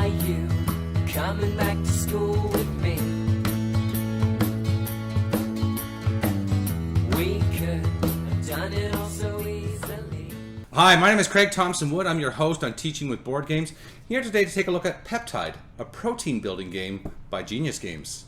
Are you coming back to school with me? We could have done it all so easily. Hi, my name is Craig Thompson-Wood. I'm your host on Teaching with Board Games. Here today to take a look at Peptide, a protein building game by Genius Games.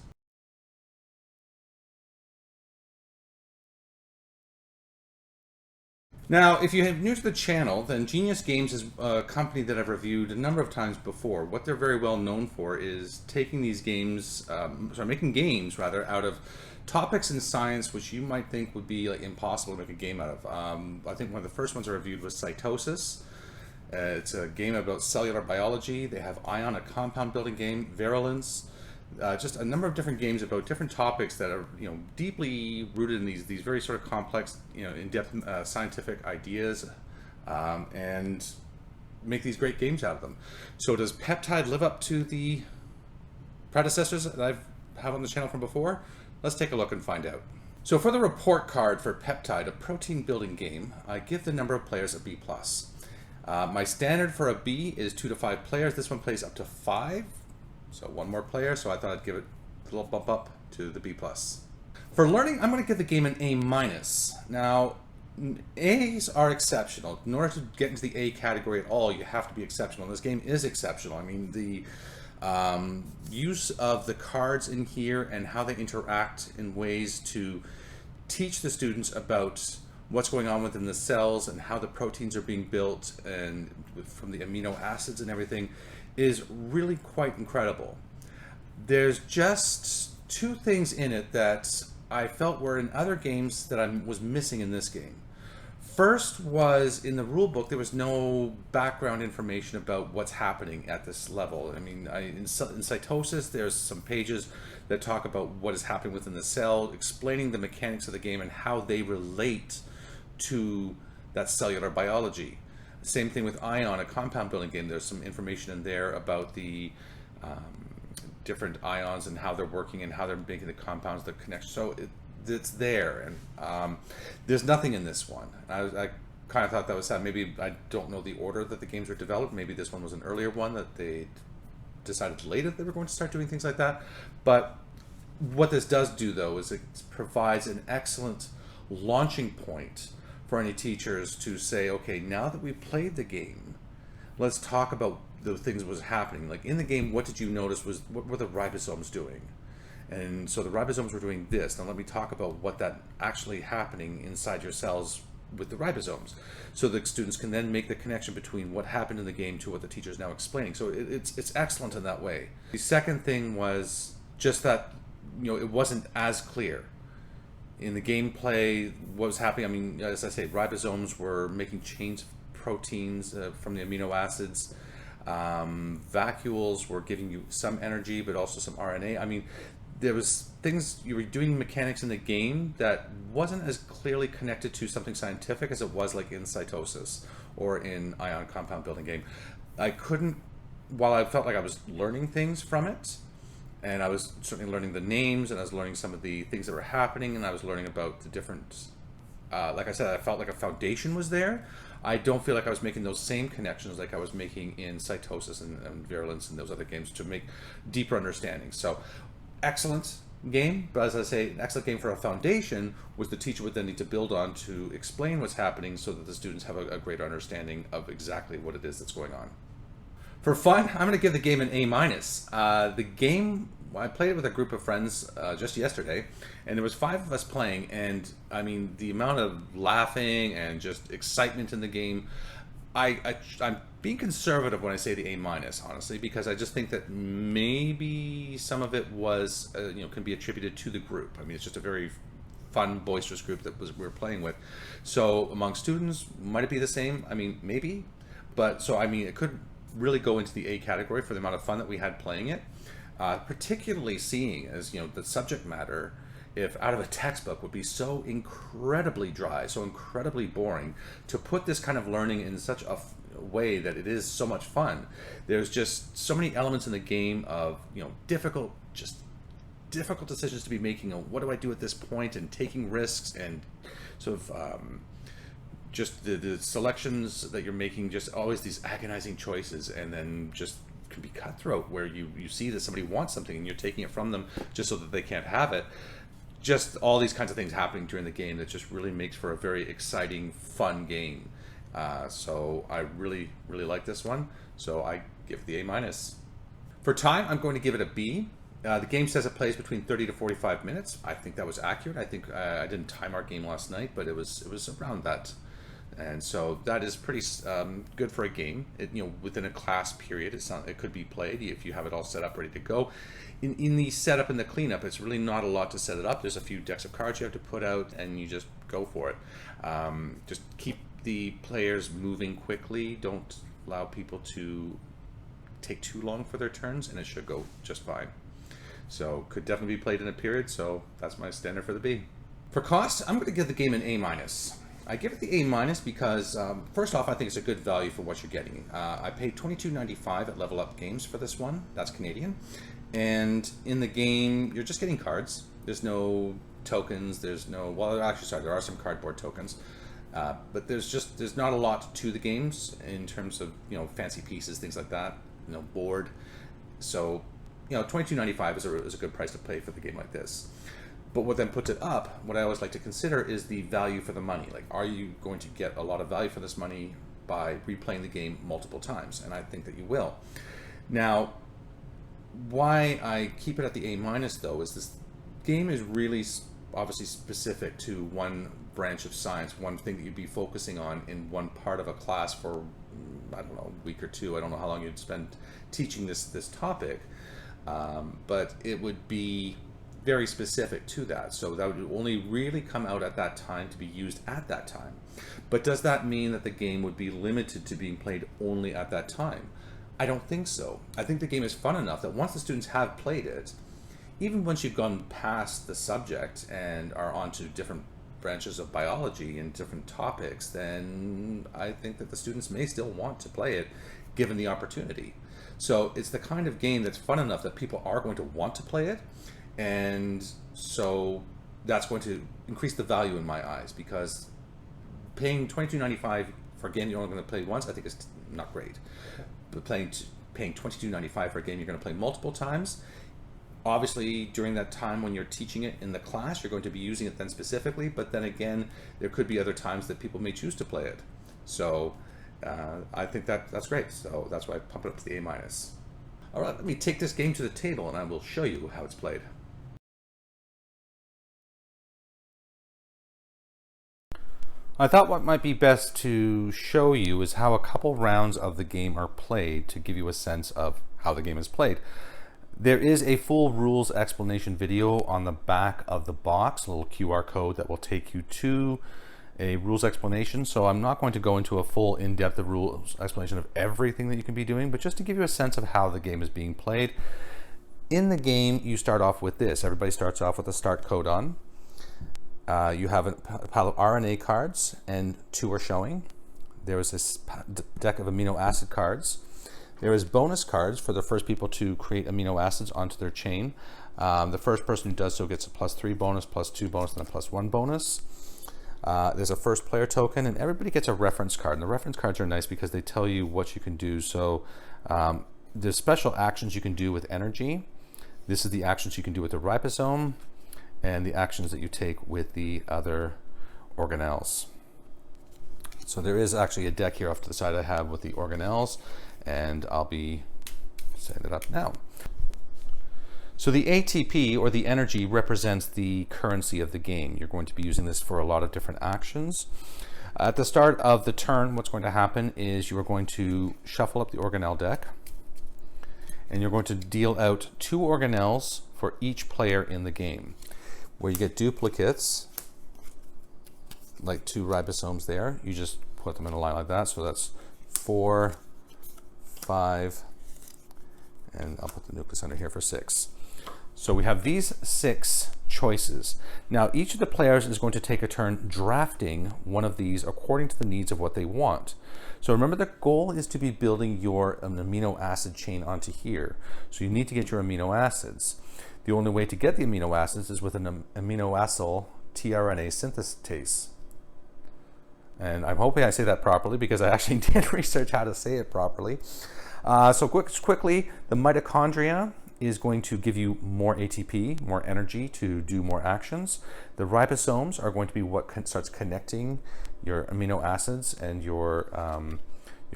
Now, if you're new to the channel, then Genius Games is a company that I've reviewed a number of times before. What they're very well known for is taking these games, making games rather, out of topics in science which you might think would be like impossible to make a game out of. I think one of the first ones I reviewed was Cytosis. It's a game about cellular biology. They have Ion, a compound building game, Virulence. Just a number of different games about different topics that are, deeply rooted in these very sort of complex, in-depth scientific ideas, and make these great games out of them. So does Peptide live up to the predecessors that I've had on the channel from before? Let's take a look and find out. So for the report card for Peptide, a protein building game, I give the number of players a B+. My standard for a B is 2 to 5 players. This one plays up to 5. So one more player, so I thought I'd give it a little bump up to the B+. For learning, I'm going to give the game an A-. Now, A's are exceptional. In order to get into the A category at all, you have to be exceptional. This game is exceptional. I mean, the use of the cards in here and how they interact in ways to teach the students about what's going on within the cells and how the proteins are being built and from the amino acids and everything is really quite incredible. There's just 2 things in it that I felt were in other games that I was missing in this game. First was, in the rule book, there was no background information about what's happening at this level. I mean, in Cytosis, there's some pages that talk about what is happening within the cell, explaining the mechanics of the game and how they relate to that cellular biology. Same thing with Ion, a compound building game. There's some information in there about the different ions and how they're working and how they're making the compounds, the connection. So it's there, and there's nothing in this one. I kind of thought that was sad. Maybe I don't know the order that the games were developed. Maybe this one was an earlier one that they decided later that they were going to start doing things like that. But what this does do, though, is it provides an excellent launching point for any teachers to say, okay, now that we've played the game, let's talk about the things that was happening. Like in the game, what did you notice what were the ribosomes doing? And so the ribosomes were doing this. Now let me talk about what that actually happening inside your cells with the ribosomes. So the students can then make the connection between what happened in the game to what the teacher is now explaining. So it's excellent in that way. The second thing was just that, it wasn't as clear. In the gameplay, what was happening, I mean, as I say, ribosomes were making chains of proteins from the amino acids. Vacuoles were giving you some energy, but also some RNA. I mean, there was things, you were doing mechanics in the game that wasn't as clearly connected to something scientific as it was like in Cytosis or in Ion compound building game. While I felt like I was learning things from it, and I was certainly learning the names, and I was learning some of the things that were happening, and I was learning about the different, like I said, I felt like a foundation was there. I don't feel like I was making those same connections like I was making in Cytosis and Virulence and those other games to make deeper understanding. So, excellent game, but as I say, an excellent game for a foundation, which the teacher would then need to build on to explain what's happening so that the students have a greater understanding of exactly what it is that's going on. For fun, I'm going to give the game an A-. The game, I played it with a group of friends just yesterday, and there was 5 of us playing, and I mean, the amount of laughing and just excitement in the game, I'm being conservative when I say the A-, honestly, because I just think that maybe some of it was, can be attributed to the group. I mean, it's just a very fun, boisterous group that we were playing with. So among students, might it be the same? I mean, maybe, but so I mean, it could really go into the A category for the amount of fun that we had playing it, particularly seeing as the subject matter, if out of a textbook, would be so incredibly dry, so incredibly boring. To put this kind of learning in such a way that it is so much fun, there's just so many elements in the game of difficult decisions to be making. What do I do at this point, and taking risks, and sort of just the selections that you're making, just always these agonizing choices, and then just can be cutthroat, where you see that somebody wants something and you're taking it from them just so that they can't have it. Just all these kinds of things happening during the game that just really makes for a very exciting, fun game. So I really like this one. So I give it the A minus. For time, I'm going to give it a B. The game says it plays between 30 to 45 minutes. I think that was accurate. I think I didn't time our game last night, but it was around that. And so that is pretty good for a game. Within a class period, it could be played if you have it all set up, ready to go. In the setup and the cleanup, it's really not a lot to set it up. There's a few decks of cards you have to put out, and you just go for it. Just keep the players moving quickly. Don't allow people to take too long for their turns, and it should go just fine. So could definitely be played in a period. So that's my standard for the B. For cost, I'm going to give the game an A minus. I give it the A minus because first off, I think it's a good value for what you're getting. I paid $22.95 at Level Up Games for this one. That's Canadian. And in the game, you're just getting cards. There's no tokens. There's no, well, actually, sorry, there are some cardboard tokens. But there's not a lot to the games in terms of, fancy pieces, things like that, board. So, $22.95 is a good price to pay for the game like this. But what then puts it up, what I always like to consider is the value for the money. Like, are you going to get a lot of value for this money by replaying the game multiple times? And I think that you will. Now, why I keep it at the A minus though is this game is really obviously specific to one branch of science, one thing that you'd be focusing on in one part of a class for, I don't know, a week or two. I don't know how long you'd spend teaching this topic, but it would be very specific to that. So that would only really come out at that time to be used at that time. But does that mean that the game would be limited to being played only at that time? I don't think so. I think the game is fun enough that once the students have played it, even once you've gone past the subject and are onto different branches of biology and different topics, then I think that the students may still want to play it given the opportunity. So it's the kind of game that's fun enough that people are going to want to play it. And so that's going to increase the value in my eyes, because paying $22.95 for a game you're only going to play once, I think is not great. But paying $22.95 for a game you're going to play multiple times, obviously during that time when you're teaching it in the class, you're going to be using it then specifically, but then again, there could be other times that people may choose to play it. So I think that's great. So that's why I pump it up to the A minus. All right, let me take this game to the table and I will show you how it's played. I thought what might be best to show you is how a couple rounds of the game are played to give you a sense of how the game is played. There is a full rules explanation video on the back of the box, a little QR code that will take you to a rules explanation. So I'm not going to go into a full in-depth rules explanation of everything that you can be doing, but just to give you a sense of how the game is being played. In the game, you start off with this. Everybody starts off with a start codon. You have a pile of RNA cards, and 2 are showing. There is this deck of amino acid cards. There is bonus cards for the first people to create amino acids onto their chain. The first person who does so gets a +3 bonus, +2 bonus, and a +1 bonus. There's a first player token, and everybody gets a reference card. And the reference cards are nice because they tell you what you can do. So there's special actions you can do with energy. This is the actions you can do with the ribosome, and the actions that you take with the other organelles. So there is actually a deck here off to the side I have with the organelles, and I'll be setting it up now. So the ATP, or the energy, represents the currency of the game. You're going to be using this for a lot of different actions. At the start of the turn, what's going to happen is you are going to shuffle up the organelle deck, and you're going to deal out 2 organelles for each player in the game. Where you get duplicates, like 2 ribosomes there, you just put them in a line like that. So that's 4, 5, and I'll put the nucleus under here for 6. So we have these 6 choices. Now each of the players is going to take a turn drafting one of these according to the needs of what they want. So remember, the goal is to be building your amino acid chain onto here. So you need to get your amino acids. The only way to get the amino acids is with an aminoacyl tRNA synthetase. And I'm hoping I say that properly, because I actually did research how to say it properly. So quickly, the mitochondria is going to give you more ATP, more energy to do more actions. The ribosomes are going to be what starts connecting your amino acids and your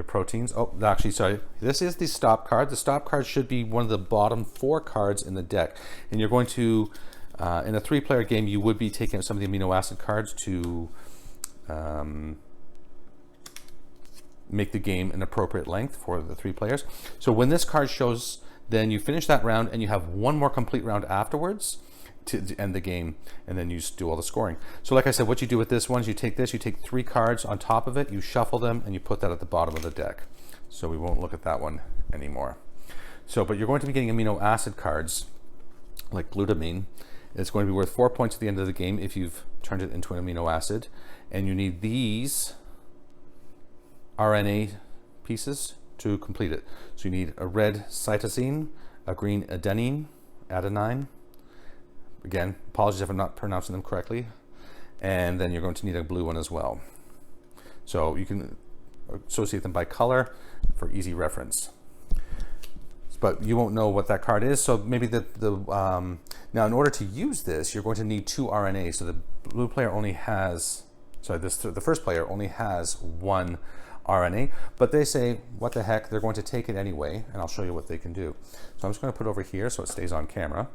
proteins. Oh, actually, sorry. This is the stop card. The stop card should be one of the bottom 4 cards in the deck. And you're going to, in a 3-player game, you would be taking some of the amino acid cards to make the game an appropriate length for the 3 players. So when this card shows, then you finish that round and you have one more complete round afterwards to end the game, and then you just do all the scoring. So like I said, what you do with this one is you take 3 cards on top of it, you shuffle them, and you put that at the bottom of the deck. So we won't look at that one anymore. So, but you're going to be getting amino acid cards like glutamine. It's going to be worth 4 points at the end of the game if you've turned it into an amino acid. And you need these RNA pieces to complete it. So you need a red cytosine, a green adenine, again, apologies if I'm not pronouncing them correctly, and then you're going to need a blue one as well. So you can associate them by color for easy reference. But you won't know what that card is, so maybe now in order to use this, you're going to need 2 RNA. So the blue player only has, the first player only has 1 RNA, but they say, what the heck, they're going to take it anyway, and I'll show you what they can do. So I'm just going to put it over here so it stays on camera.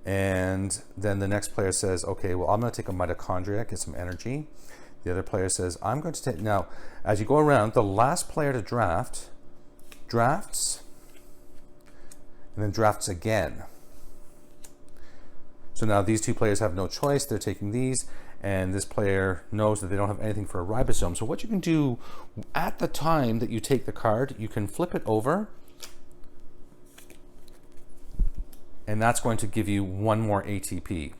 And then the next player says, okay, well, I'm going to take a mitochondria, get some energy. The other player says, I'm going to take, now, as you go around, the last player to drafts, and then drafts again. So now these 2 players have no choice, they're taking these, and this player knows that they don't have anything for a ribosome. So what you can do at the time that you take the card, you can flip it over, and that's going to give you 1 more ATP.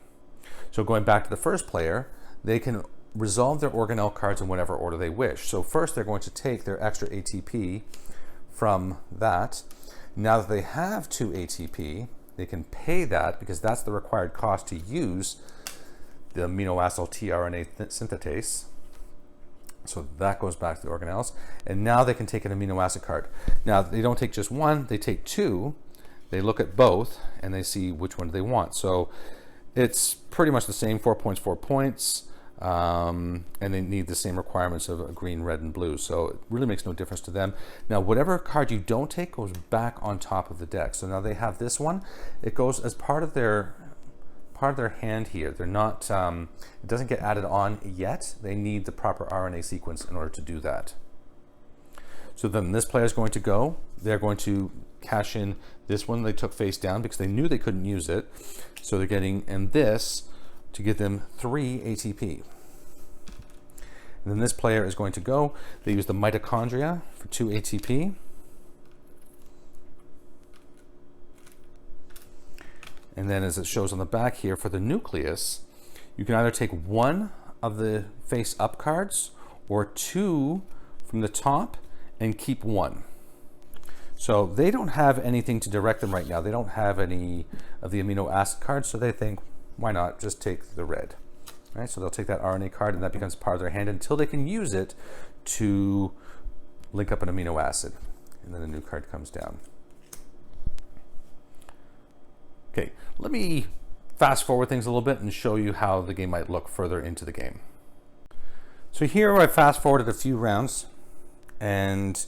So going back to the first player, they can resolve their organelle cards in whatever order they wish. So first they're going to take their extra ATP from that. Now that they have 2 ATP, they can pay that because that's the required cost to use the amino acid tRNA synthetase. So that goes back to the organelles. And now they can take an amino acid card. Now they don't take just 1, they take 2. They look at both and they see which one they want. So it's pretty much the same, 4 points, 4 points. And they need the same requirements of a green, red, and blue. So it really makes no difference to them. Now, whatever card you don't take goes back on top of the deck. So now they have this one. It goes as part of their hand here. They're not, it doesn't get added on yet. They need the proper RNA sequence in order to do that. So then this player is going to go. They're going to cash in this one they took face down because they knew they couldn't use it. So they're getting, and this to give them 3 ATP. And then this player is going to go. They use the mitochondria for 2 ATP. And then as it shows on the back here, for the nucleus, you can either take 1 of the face up cards or 2 from the top and keep 1. So they don't have anything to direct them right now. They don't have any of the amino acid cards, so they think, why not just take the red? All right, so they'll take that RNA card and that becomes part of their hand until they can use it to link up an amino acid. And then a new card comes down. Okay, let me fast forward things a little bit and show you how the game might look further into the game. So here I fast forwarded a few rounds, and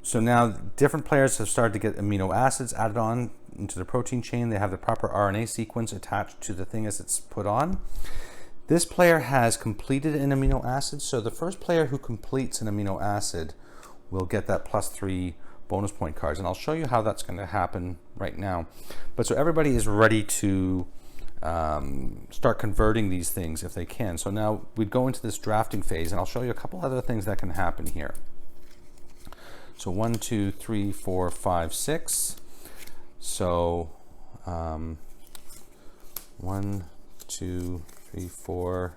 so now different players have started to get amino acids added on into the protein chain. They have the proper RNA sequence attached to the thing as it's put on. This player has completed an amino acid, so the first player who completes an amino acid will get that +3 bonus point cards, and I'll show you how that's going to happen right now. But so everybody is ready to start converting these things if they can. So now we'd go into this drafting phase, and I'll show you a couple other things that can happen here. So 1, 2, 3, 4, 5, 6. So 1, 2, 3, 4,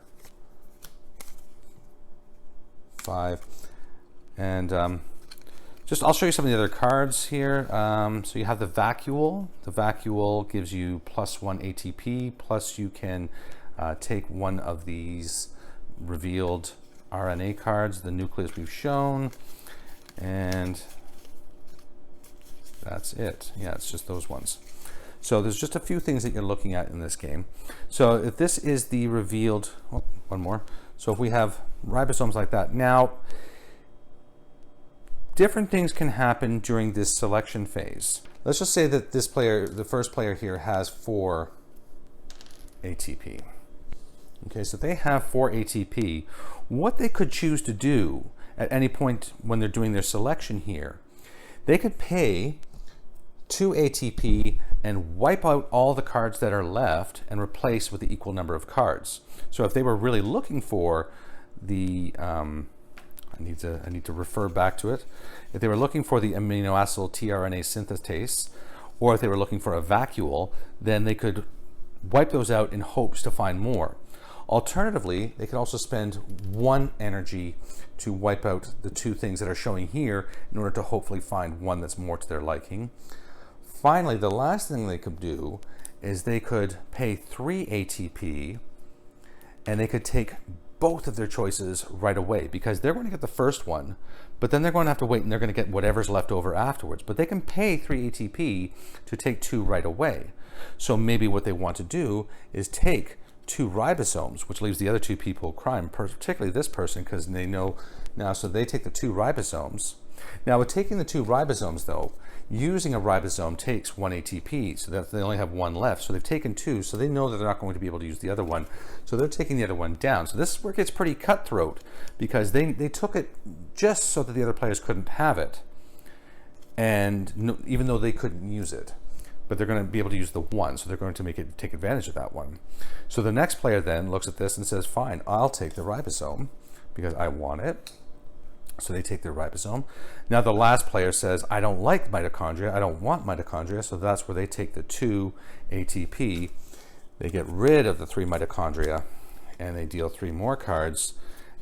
5, and I'll show you some of the other cards here. So you have the vacuole. The vacuole gives you +1 ATP, plus you can take 1 of these revealed RNA cards, the nucleus we've shown, and That's it. Yeah, it's just those ones. So there's just a few things that you're looking at in this game. So if this is the revealed, oh, one more. So if we have ribosomes like that, now different things can happen during this selection phase. Let's just say that this player, the first player here, has 4 ATP. Okay, so they have 4 ATP. What they could choose to do at any point when they're doing their selection here, they could pay 2 ATP and wipe out all the cards that are left and replace with the equal number of cards. So if they were really looking for the, I need to refer back to it. If they were looking for the amino acid tRNA synthetase, or if they were looking for a vacuole, then they could wipe those out in hopes to find more. Alternatively, they could also spend 1 energy to wipe out the 2 things that are showing here in order to hopefully find one that's more to their liking. Finally, the last thing they could do is they could pay 3 ATP and they could take both of their choices right away, because they're going to get the first one, but then they're going to have to wait and they're going to get whatever's left over afterwards. But they can pay 3 ATP to take 2 right away. So maybe what they want to do is take 2 ribosomes, which leaves the other 2 people crying, particularly this person, because they know now. So they take the 2 ribosomes. Now with taking the 2 ribosomes though, using a ribosome takes 1 ATP, so that they only have 1 left. So they've taken 2, so they know that they're not going to be able to use the other one. So they're taking the other one down. So this is where it gets pretty cutthroat, because they took it just so that the other players couldn't have it. And no, even though they couldn't use it, but they're going to be able to use the 1, so they're going to take advantage of that one. So the next player then looks at this and says, fine, I'll take the ribosome because I want it. So they take their ribosome. Now the last player says, I don't like mitochondria, I don't want mitochondria, so that's where they take the 2 ATP, they get rid of the 3 mitochondria, and they deal 3 more cards,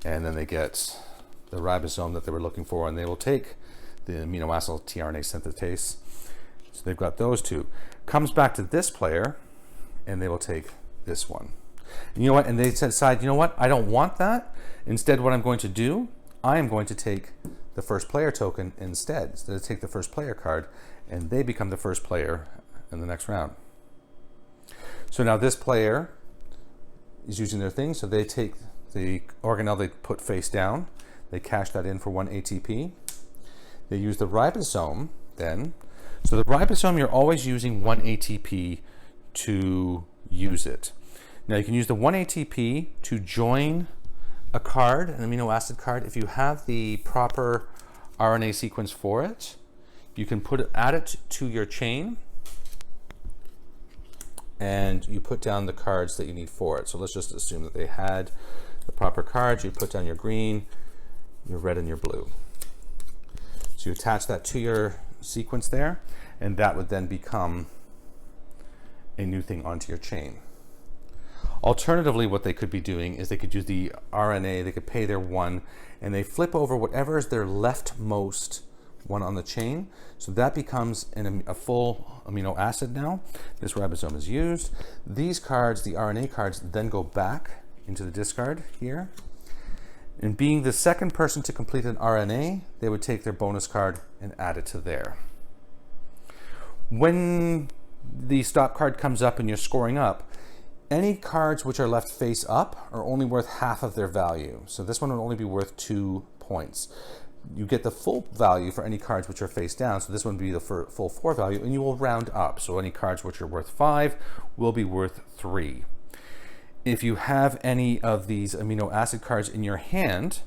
and then they get the ribosome that they were looking for, and they will take the amino acid tRNA synthetase. So they've got those 2. Comes back to this player, and they will take this one. And you know what? And they decide, you know what? I don't want that. Instead, what I'm going to do, I am going to take the first player token instead. So they take the first player card, and they become the first player in the next round. So now this player is using their thing, so they take the organelle they put face down, they cash that in for 1 ATP. They use the ribosome then. So the ribosome, you're always using 1 ATP to use it. Now you can use the 1 ATP to join a card, an amino acid card. If you have the proper RNA sequence for it, you can add it to your chain, and you put down the cards that you need for it. So let's just assume that they had the proper cards. You put down your green, your red, and your blue. So you attach that to your sequence there, and that would then become a new thing onto your chain. Alternatively, what they could be doing is they could use the RNA, they could pay their 1, and they flip over whatever is their leftmost one on the chain. So that becomes a full amino acid now. This ribosome is used. These cards, the RNA cards, then go back into the discard here. And being the second person to complete an RNA, they would take their bonus card and add it to there. When the stop card comes up and you're scoring up, any cards which are left face up are only worth half of their value. So this one would only be worth 2 points. You get the full value for any cards which are face down, so this one would be the full 4 value, and you will round up. So any cards which are worth 5 will be worth 3. If you have any of these amino acid cards in your hand,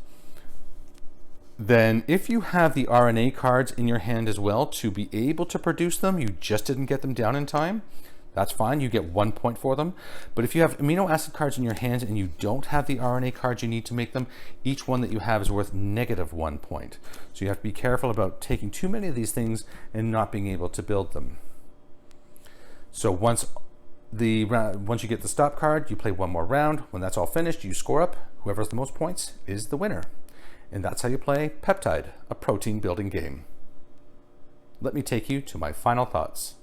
then if you have the RNA cards in your hand as well to be able to produce them, you just didn't get them down in time, that's fine, you get 1 point for them. But if you have amino acid cards in your hands and you don't have the RNA cards you need to make them, each one that you have is worth -1 point. So you have to be careful about taking too many of these things and not being able to build them. So once you get the stop card, you play 1 more round. When that's all finished, you score up. Whoever has the most points is the winner. And that's how you play Peptide, a protein building game. Let me take you to my final thoughts.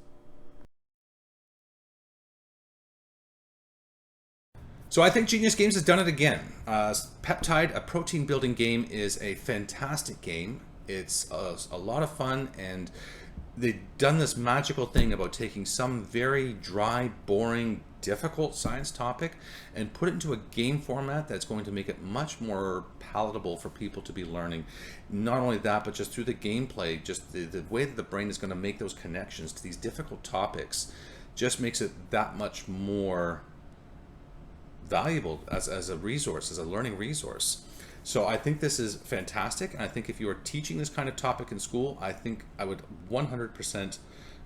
So I think Genius Games has done it again. Peptide, a protein building game, is a fantastic game. It's a lot of fun, and they've done this magical thing about taking some very dry, boring, difficult science topic and put it into a game format that's going to make it much more palatable for people to be learning. Not only that, but just through the gameplay, just the way that the brain is going to make those connections to these difficult topics just makes it that much more valuable as a resource, as a learning resource. So I think this is fantastic, and I think if you are teaching this kind of topic in school, I think I would 100%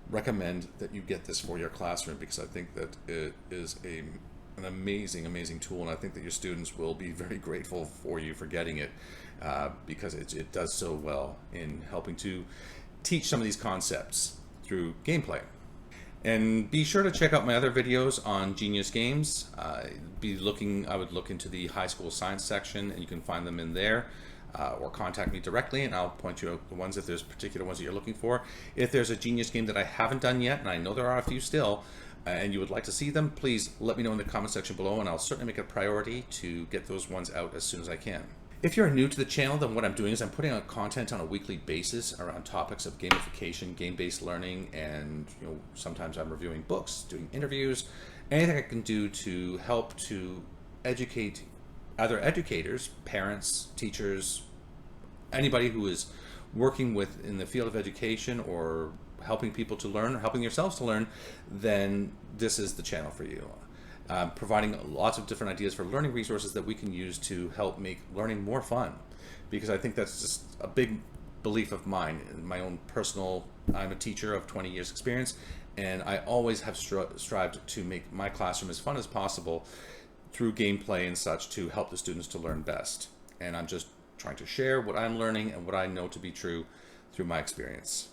recommend that you get this for your classroom, because I think that it is an amazing tool, and I think that your students will be very grateful for you for getting it, because it does so well in helping to teach some of these concepts through gameplay. And be sure to check out my other videos on Genius Games. I would look into the high school science section, and you can find them in there, or contact me directly, and I'll point you out the ones if there's particular ones that you're looking for. If there's a Genius game that I haven't done yet, and I know there are a few still, and you would like to see them, please let me know in the comment section below, and I'll certainly make it a priority to get those ones out as soon as I can. If you're new to the channel, then what I'm doing is I'm putting out content on a weekly basis around topics of gamification, game-based learning, and sometimes I'm reviewing books, doing interviews, anything I can do to help to educate other educators, parents, teachers, anybody who is working in the field of education or helping people to learn or helping yourselves to learn, then this is the channel for you. Providing lots of different ideas for learning resources that we can use to help make learning more fun, because I think that's just a big belief of mine. My own personal, I'm a teacher of 20 years experience, and I always have strived to make my classroom as fun as possible through gameplay and such to help the students to learn best. And I'm just trying to share what I'm learning and what I know to be true through my experience.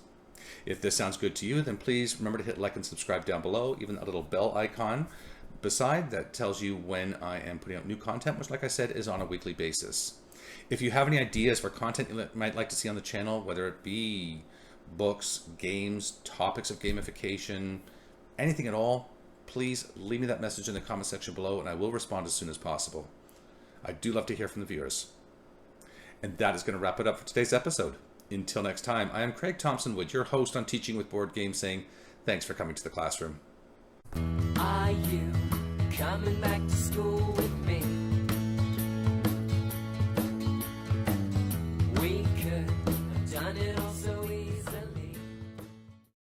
If this sounds good to you, then please remember to hit like and subscribe down below, even that little bell icon beside that tells you when I am putting out new content, which, like I said, is on a weekly basis. If you have any ideas for content you might like to see on the channel, whether it be books, games, topics of gamification, anything at all, please leave me that message in the comment section below, and I will respond as soon as possible. I do love to hear from the viewers. And that is going to wrap it up for today's episode. Until next time, I am Craig Thompson-Wood, your host on Teaching with Board Games, saying thanks for coming to the classroom. Are you coming back to school with